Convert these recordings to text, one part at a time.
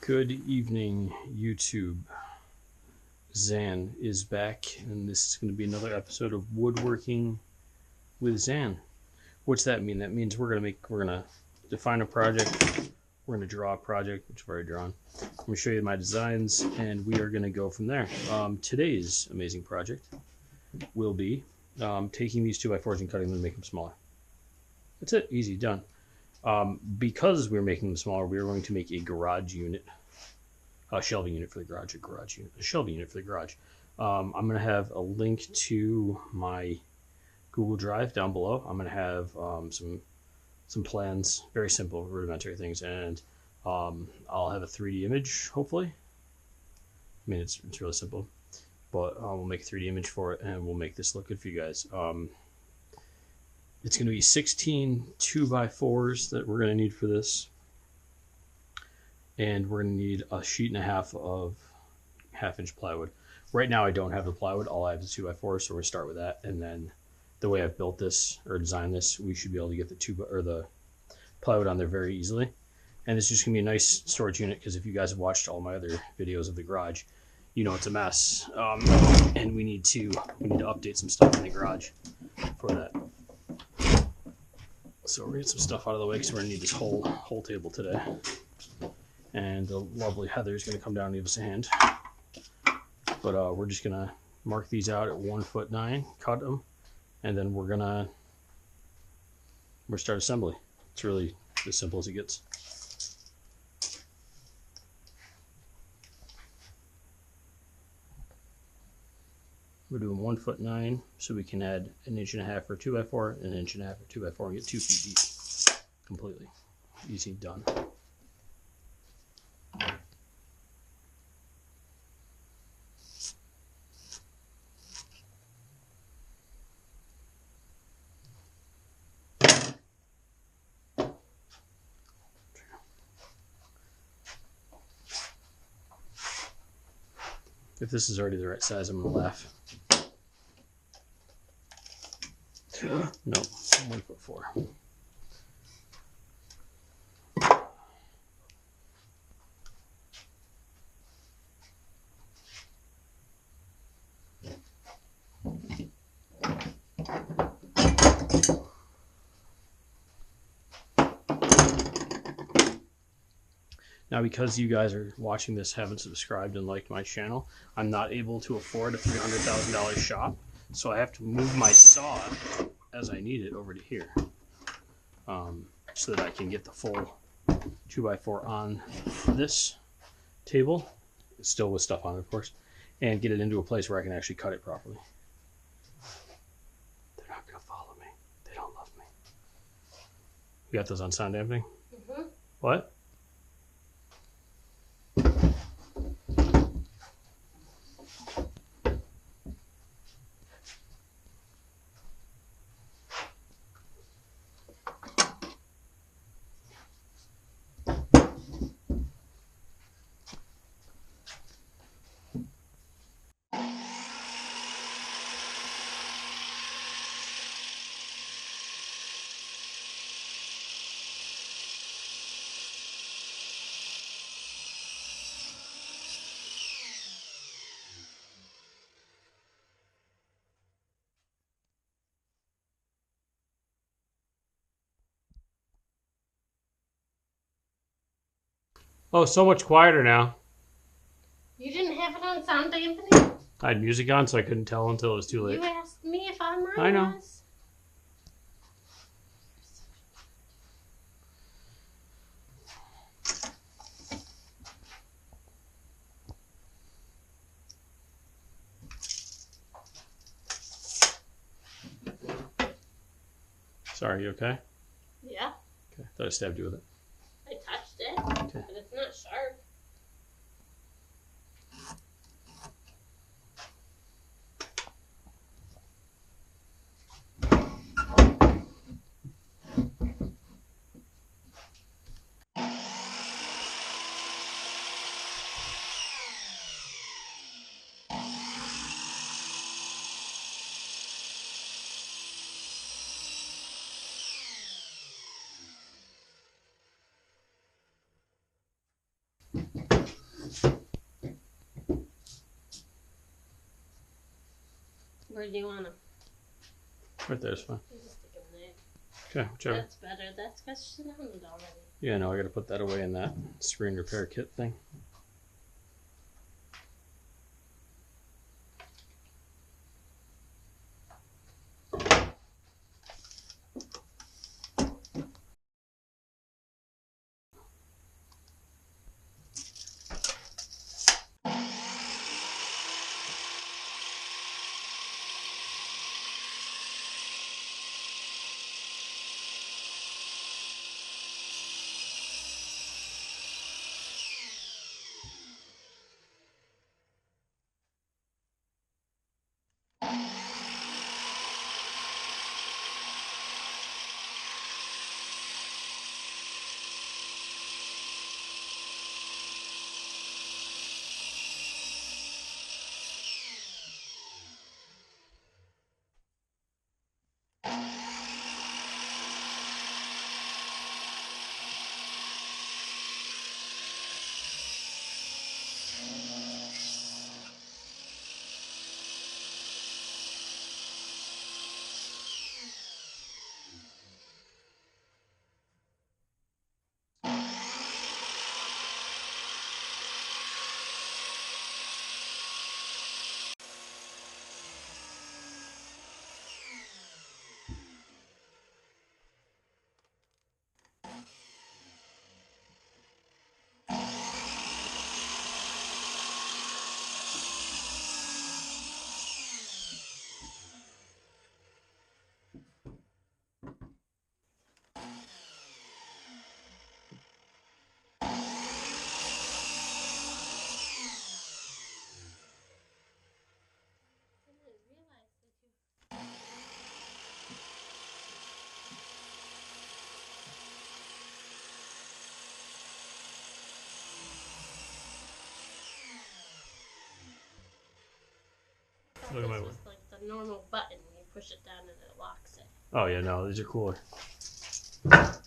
Good evening, YouTube. Zan is back, and this is going to be another episode of Woodworking with Zan. What's that mean? That means we're gonna define a project, we're gonna draw a project, which I've already drawn. I'm gonna show you my designs, and we are gonna go from there. Today's amazing project will be taking these 2x4s and cutting them and making them smaller. That's it, easy, done. Because we're making them smaller, we're going to make a garage unit. A shelving unit for the garage, a shelving unit for the garage. I'm going to have a link to my Google Drive down below. I'm going to have some plans, very simple, rudimentary things, and I'll have a 3D image, hopefully. I mean, it's really simple, but we'll make a 3D image for it, and we'll make this look good for you guys. It's going to be 16 2x4s that we're going to need for this. And we're going to need a sheet and a half of 1/2-inch plywood. Right now I don't have the plywood, all I have is 2x4, so we're going to start with that. And then the way I've built this or designed this, we should be able to get the plywood on there very easily. And it's just going to be a nice storage unit, because if you guys have watched all my other videos of the garage, you know it's a mess. And we need to update some stuff in the garage for that. So we're going to get some stuff out of the way, because we're going to need this whole table today. And the lovely Heather is going to come down and give us a hand. But we're just going to mark these out at 1'9", cut them, and then we're start assembly. It's really as simple as it gets. We're doing 1'9", so we can add 1.5 inches for 2x4 and 1.5 inches for 2x4 and get 2 feet deep. Completely easy, done. If this is already the right size, I'm gonna laugh. No, 1'4". Now, because you guys are watching this, haven't subscribed and liked my channel, I'm not able to afford a $300,000 shop, so I have to move my saw as I need it over to here, so that I can get the full 2x4 on this table, still with stuff on it, of course, and get it into a place where I can actually cut it properly. They're not going to follow me. They don't love me. You got those on sound dampening? Mm-hmm. What? Oh, so much quieter now. You didn't have it on sound dampening? I had music on, so I couldn't tell until it was too late. You asked me if on mine I know. was. Sorry, you okay? Yeah. Okay, thought I stabbed you with it. I touched it, Okay. but it's not sharp. Where do you want them? Right there's fine. You just stick them there. Okay, whichever. That's better. That's because she's on it already. Yeah, no, I gotta put that away in that screen repair kit thing. Look at my This one. was like the normal button. You push it down and it locks it. Oh yeah, no, these are cooler. I'm sweating.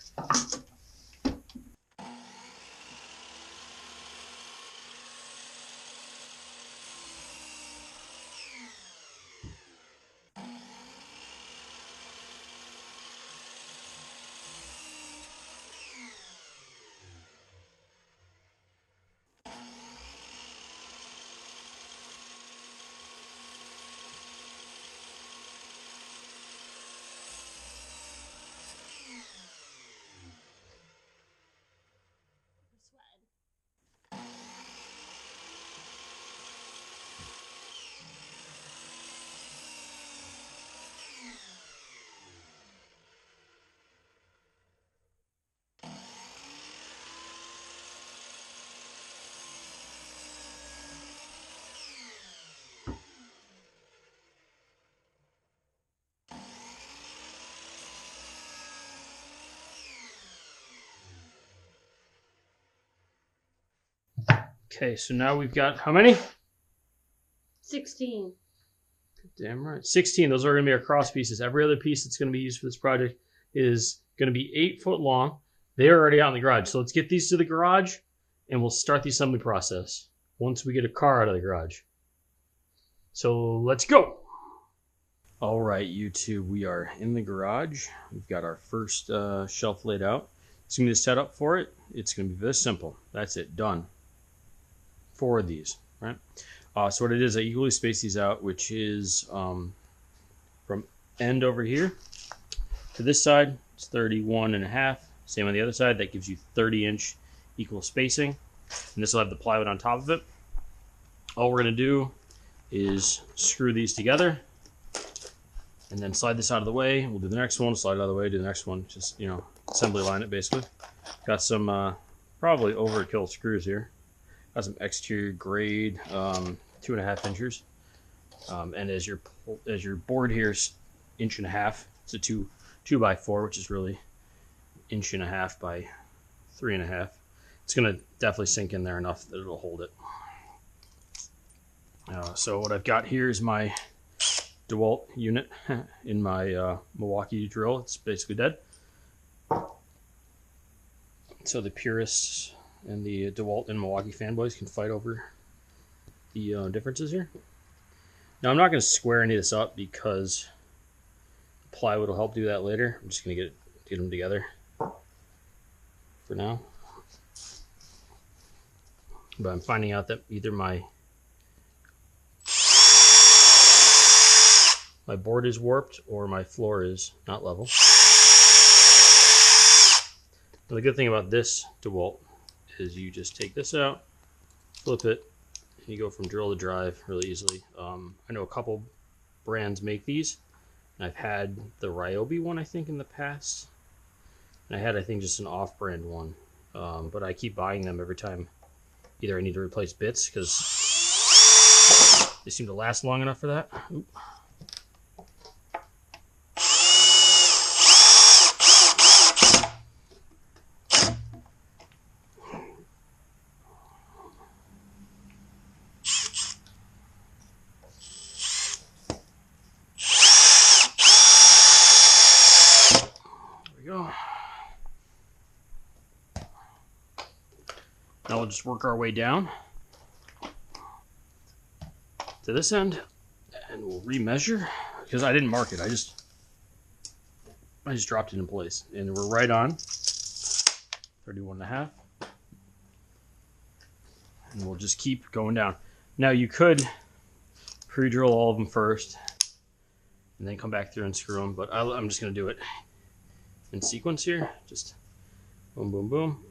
Okay, so now we've got how many? 16. Damn right. 16. Those are going to be our cross pieces. Every other piece that's going to be used for this project is going to be 8 foot long. They're already out in the garage. So let's get these to the garage and we'll start the assembly process once we get a car out of the garage. So let's go. All right, YouTube, we are in the garage. We've got our first shelf laid out. It's going to be the setup for it. It's going to be this simple. That's it. Done. 4 of these, right? So what it is, I equally space these out, which is from end over here to this side, it's 31.5. Same on the other side. That gives you 30-inch equal spacing. And this will have the plywood on top of it. All we're going to do is screw these together and then slide this out of the way. We'll do the next one, slide it out of the way, do the next one. Just, you know, assembly line it basically. Got some probably overkill screws here. Got some exterior grade 2.5 inches. And as your board here is 1.5 inches, it's a 2 by 4, which is really 1.5 inches by 3.5. It's gonna definitely sink in there enough that it'll hold it. So what I've got here is my DeWalt unit in my Milwaukee drill. It's basically dead. So the purists and the DeWalt and Milwaukee fanboys can fight over the differences here. Now I'm not going to square any of this up because plywood will help do that later. I'm just going to get them together for now. But I'm finding out that either my board is warped or my floor is not level. Now the good thing about this DeWalt is you just take this out, flip it, and you go from drill to drive really easily. I know a couple brands make these. I've had the Ryobi one, I think, in the past. And I had, I think, just an off-brand one. But I keep buying them every time. Either I need to replace bits, because they seem to last long enough for that. Oop. Go. Now we'll just work our way down to this end, and we'll remeasure because I didn't mark it. I just dropped it in place, and we're right on 31.5, and we'll just keep going down. Now you could pre-drill all of them first, and then come back through and screw them, but I'm just going to do it in sequence here. Just boom, boom, boom.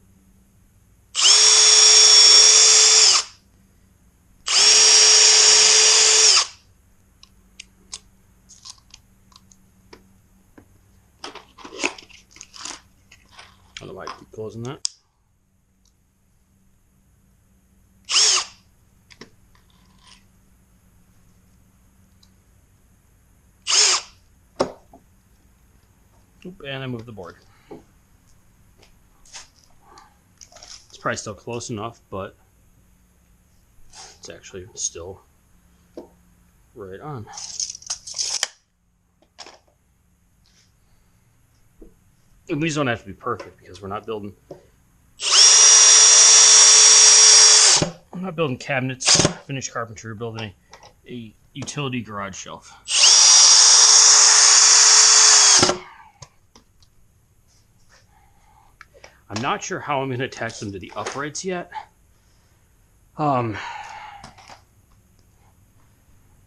I don't know why I keep closing that. Oop, and I moved the board. It's probably still close enough, but it's actually still right on. And these don't have to be perfect because we're not building. I'm not building cabinets, finished carpentry. We're building a utility garage shelf. I'm not sure how I'm going to attach them to the uprights yet. I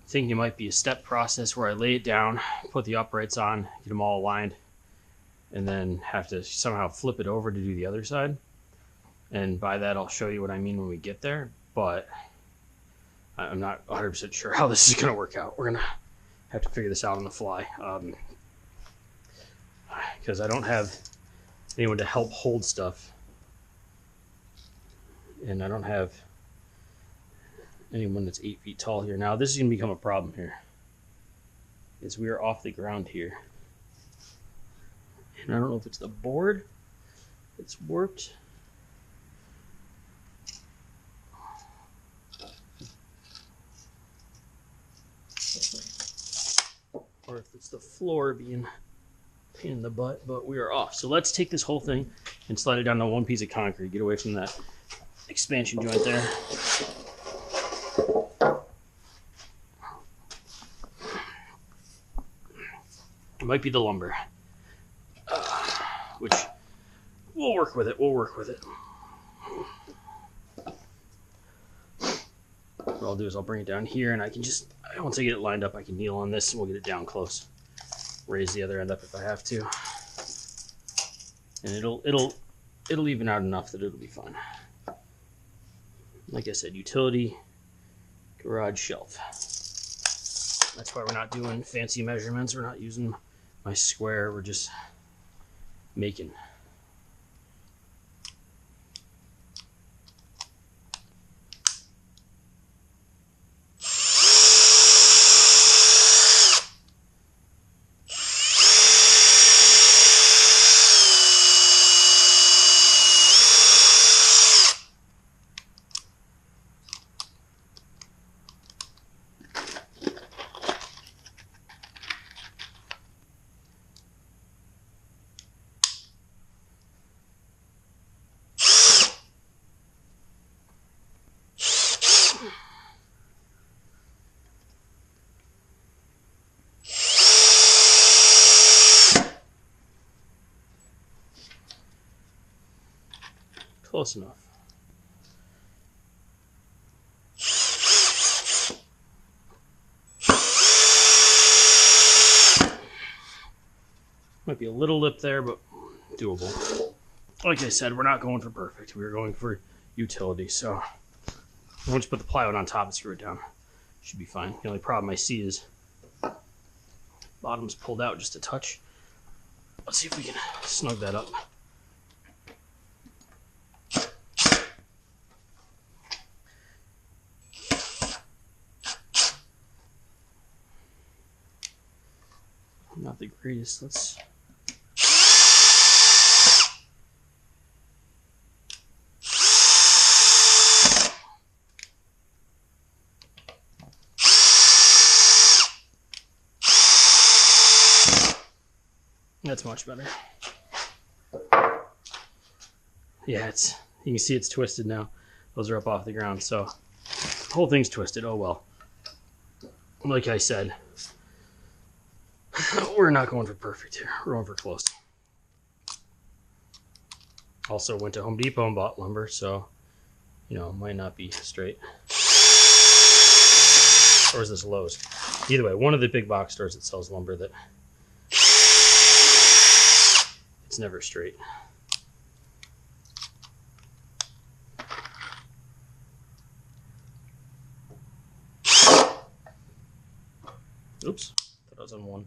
think it might be a step process where I lay it down, put the uprights on, get them all aligned, and then have to somehow flip it over to do the other side. And by that, I'll show you what I mean when we get there, but I'm not 100% sure how this is going to work out. We're going to have to figure this out on the fly, because I don't have anyone to help hold stuff, and I don't have anyone that's 8 feet tall here. Now this is going to become a problem here, is we are off the ground here, and I don't know if it's the board that's warped, or if it's the floor being pain in the butt, but we are off. So let's take this whole thing and slide it down to one piece of concrete. Get away from that expansion joint there. It might be the lumber, which we'll work with it. We'll work with it. What I'll do is I'll bring it down here, and I can just, once I get it lined up, I can kneel on this and we'll get it down close. Raise the other end up if I have to, and it'll even out enough that it'll be fine. Like I said, utility garage shelf. That's why we're not doing fancy measurements. We're not using my square. We're just making. Close enough. Might be a little lip there, but doable. Like I said, we're not going for perfect. We're going for utility. So once you put the plywood on top and screw it down, should be fine. The only problem I see is bottom's pulled out just a touch. Let's see if we can snug that up. Not the greatest. Let's. That's much better. Yeah, you can see it's twisted now. Those are up off the ground, so the whole thing's twisted. Oh well. Like I said, we're not going for perfect here. We're going for close. Also went to Home Depot and bought lumber, so it might not be straight. Or is this Lowe's? Either way, one of the big box stores that sells lumber that it's never straight. Oops, thought I was on one.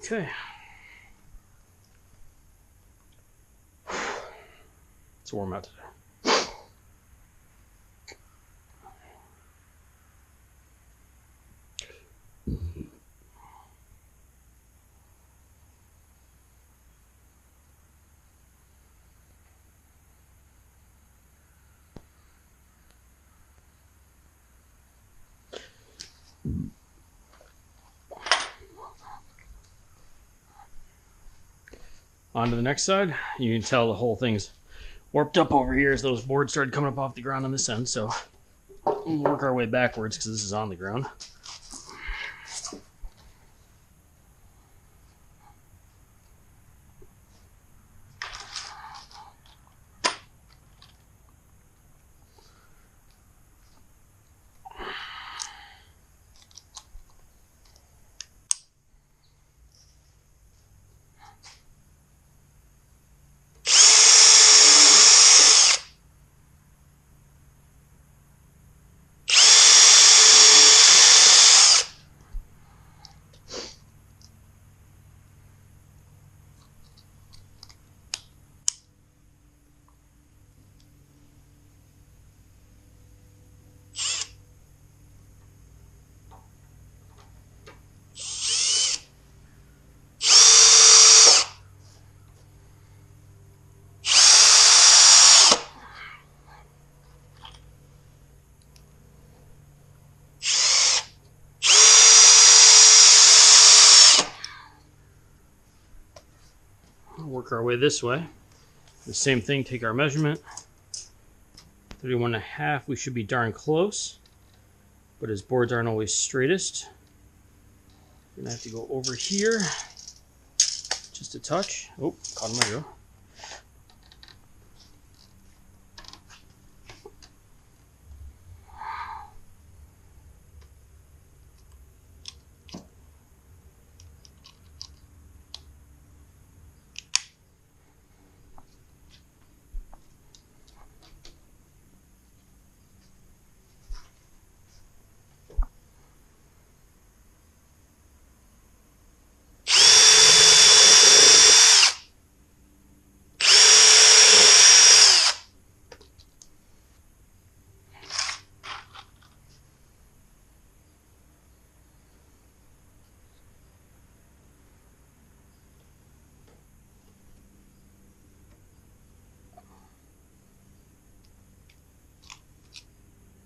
Okay. It's warm out today. On to the next side. You can tell the whole thing's warped up over here as those boards started coming up off the ground on this end. So we'll work our way backwards because this is on the ground. Work our way this way. The same thing, take our measurement. 31.5, we should be darn close, but his boards aren't always straightest. We're gonna have to go over here just a touch. Oh, caught him. There you go.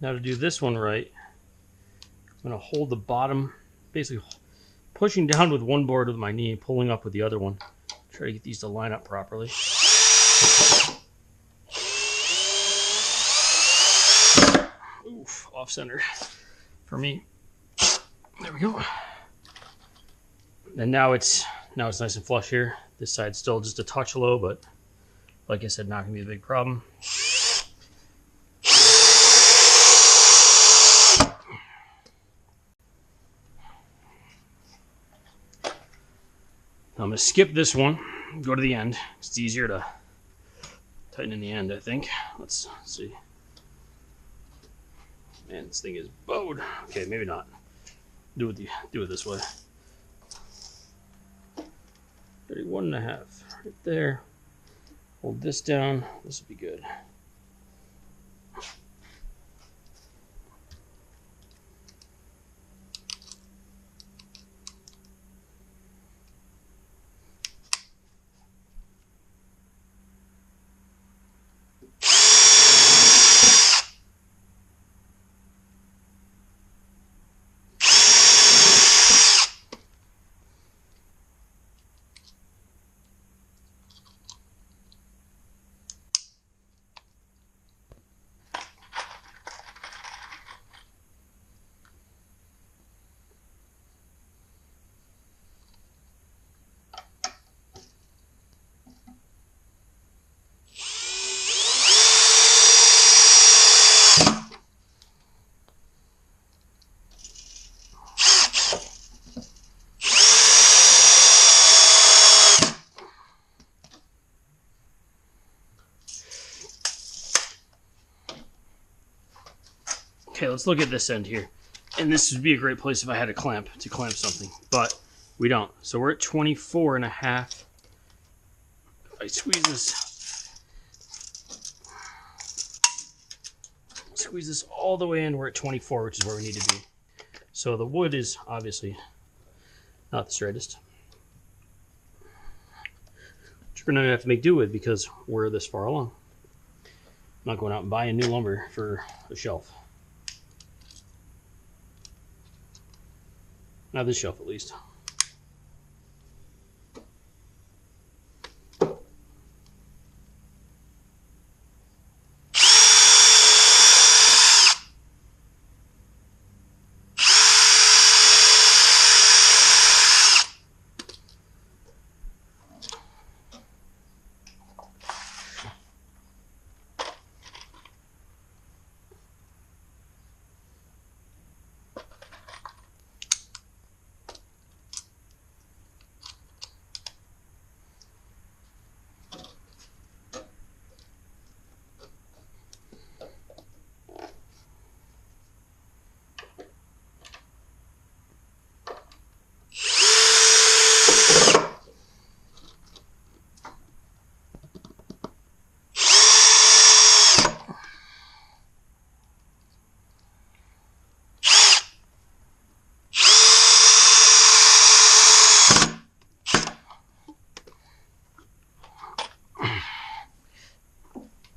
Now to do this one right, I'm going to hold the bottom, basically pushing down with one board with my knee, pulling up with the other one. Try to get these to line up properly. Oof, off center for me. There we go. And now it's nice and flush here. This side's still just a touch low, but like I said, not gonna be a big problem. I'm going to skip this one, go to the end. It's easier to tighten in the end, I think. Let's see. Man, this thing is bowed. Okay, maybe not. Do it this way. 31.5 right there. Hold this down. This will be good. Okay, let's look at this end here. And this would be a great place if I had a clamp to clamp something, but we don't. So we're at 24.5. If I squeeze this all the way in, we're at 24, which is where we need to be. So the wood is obviously not the straightest, which we're gonna have to make do with because we're this far along. I'm not going out and buying new lumber for a shelf. Not this shelf, at least.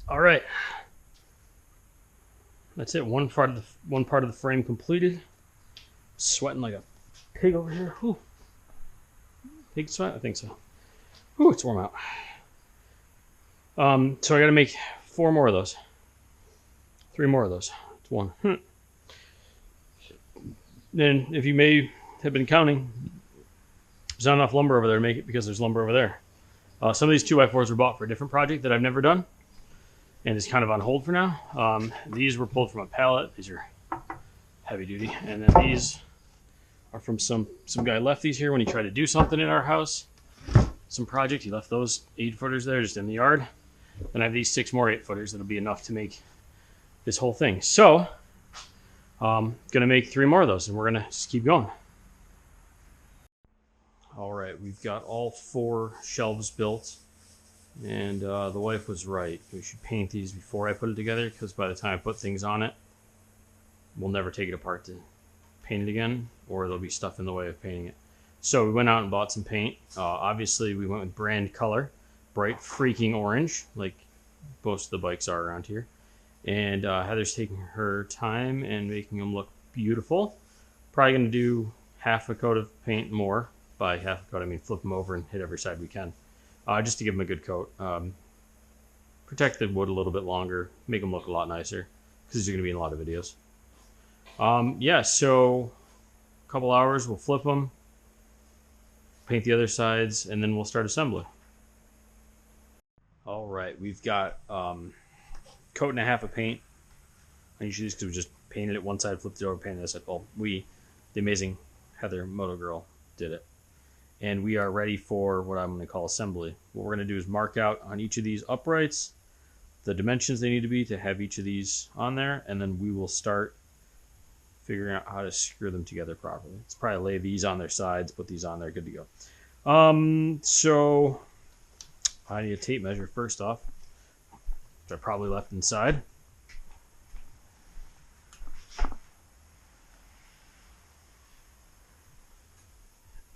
All right, that's it. One part of the frame completed. Sweating like a pig over here. Whew. Pig sweat? I think so. Ooh, it's warm out. So I got to make 4 more of those. 3 more of those. It's 1. Then, if you may have been counting, there's not enough lumber over there to make it because there's lumber over there. Some of these 2x4s were bought for a different project that I've never done, and it's kind of on hold for now. These were pulled from a pallet. These are heavy duty, and then these are from some guy left these here when he tried to do something in our house. Some project, he left those 8-footers there just in the yard. Then I have these 6 more 8-footers that'll be enough to make this whole thing. So, gonna make 3 more of those, and we're gonna just keep going. All right, we've got all 4 shelves built, and the wife was right. We should paint these before I put it together, because by the time I put things on it, we'll never take it apart to paint it again, or there'll be stuff in the way of painting it. So we went out and bought some paint. Obviously, we went with brand color, bright freaking orange, like most of the bikes are around here. And Heather's taking her time and making them look beautiful. Probably going to do half a coat of paint more. By half a coat, I mean flip them over and hit every side we can, just to give them a good coat. Protect the wood a little bit longer, make them look a lot nicer, because you're going to be in a lot of videos. Yeah, so a couple hours, we'll flip them, paint the other sides, and then we'll start assembly. All right, we've got coat and a half of paint on each of these because we just painted it one side, flipped it over, painted this side. Well, the amazing Heather Moto Girl did it. And we are ready for what I'm going to call assembly. What we're going to do is mark out on each of these uprights the dimensions they need to be to have each of these on there, and then we will start figuring out how to screw them together properly. Let's probably lay these on their sides, put these on there, good to go. So I need a tape measure first off, which I probably left inside.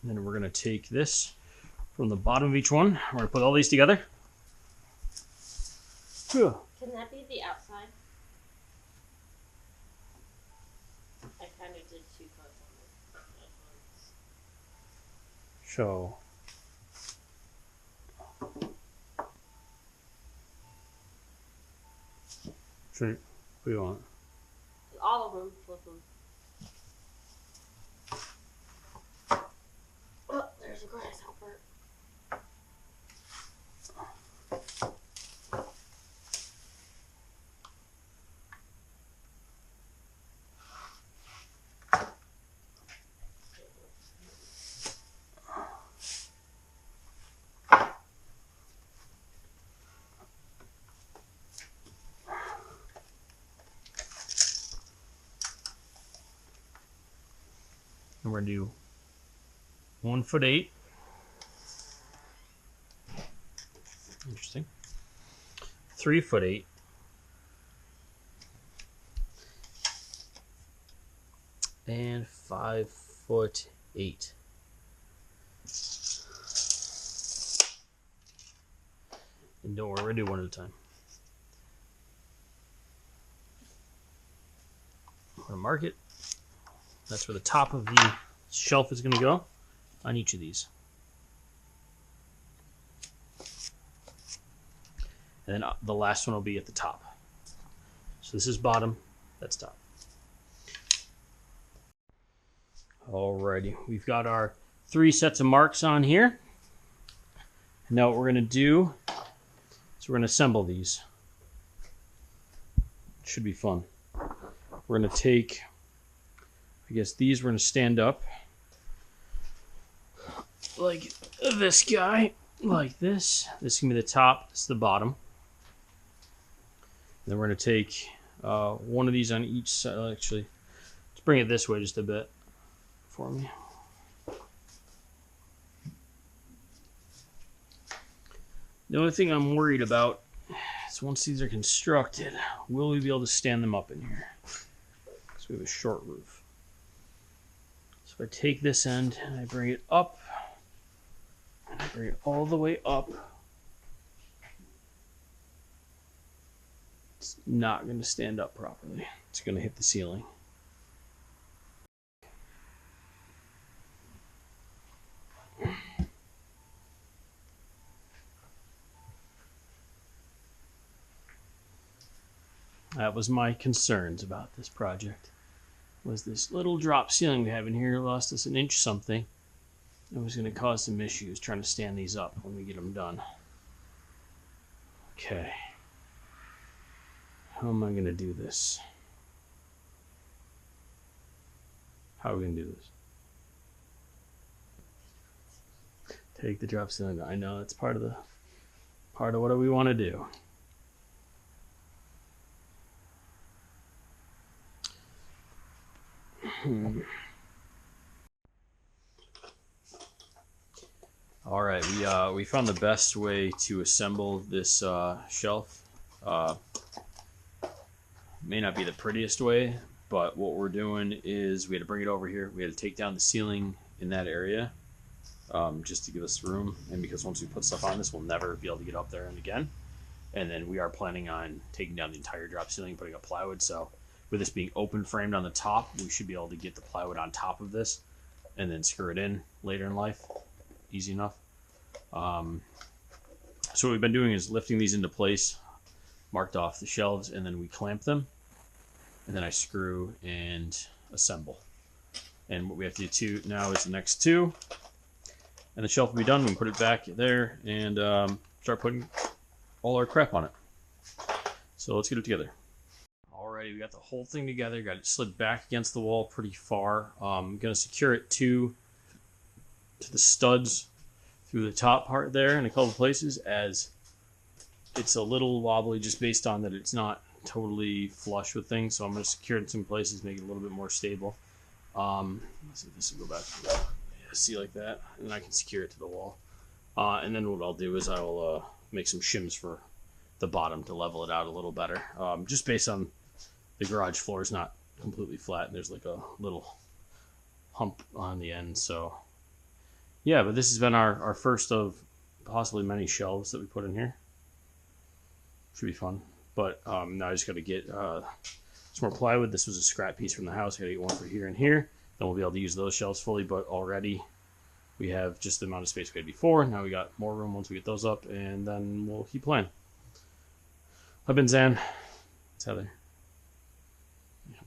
And then we're going to take this from the bottom of each one. We're going to put all these together. Can that be the outside? I kind of did 2 coats on this. So what do you want? All of them, flip them. Oh, there's a grasshopper. And we're going to do 1'8". Interesting. 3'8". And 5'8". And don't worry, we're going to do one at a time. I'm going to mark it. That's where the top of the shelf is going to go on each of these. And then the last one will be at the top. So this is bottom, that's top. Alrighty, we've got our 3 sets of marks on here. Now what we're going to do is we're going to assemble these. It should be fun. We're going to take, I guess these we're going to stand up like this guy, like this. This can be the top, this is the bottom. And then we're going to take one of these on each side. Actually, let's bring it this way just a bit for me. The only thing I'm worried about is once these are constructed, will we be able to stand them up in here? Because we have a short roof. So if I take this end and I bring it up, and I bring it all the way up, it's not going to stand up properly. It's going to hit the ceiling. That was my concerns about this project. Was this little drop ceiling we have in here lost us an inch something. It was going to cause some issues trying to stand these up when we get them done. Okay. How am I going to do this? How are we going to do this? Take the drop ceiling. I know it's part of what we want to do. All right, we found the best way to assemble this shelf. May not be the prettiest way, but what we're doing is we had to bring it over here. We had to take down the ceiling in that area just to give us room, and because once we put stuff on this, we'll never be able to get up there and again. And then we are planning on taking down the entire drop ceiling, putting up plywood. So with this being open framed on the top, we should be able to get the plywood on top of this and then screw it in later in life. Easy enough. So what we've been doing is lifting these into place, marked off the shelves, and then we clamp them, and then I screw and assemble. And what we have to do now is the next two, and the shelf will be done. We can put it back there and start putting all our crap on it. So let's get it together. Alrighty, we got the whole thing together. Got it slid back against the wall pretty far. I'm going to secure it to the studs through the top part there in a couple places, as it's a little wobbly just based on that it's not totally flush with things. So I'm going to secure it in some places, make it a little bit more stable. Let's see if this will go back. Yeah, see, like that, and then I can secure it to the wall. And then what I'll do is I will make some shims for the bottom to level it out a little better. Just based on the garage floor is not completely flat, and there's like a little hump on the end. So yeah, but this has been our first of possibly many shelves that we put in here. Should be fun. But now I just got to get some more plywood. This was a scrap piece from the house. I got to get one for here and here. Then we'll be able to use those shelves fully. But already we have just the amount of space we had before. Now we got more room once we get those up, and then we'll keep playing. I've been Zan. It's Heather. Yeah.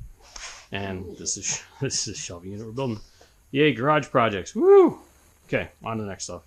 And this is shelving unit we're building. Yay, garage projects. Woo! Okay, on to the next stuff.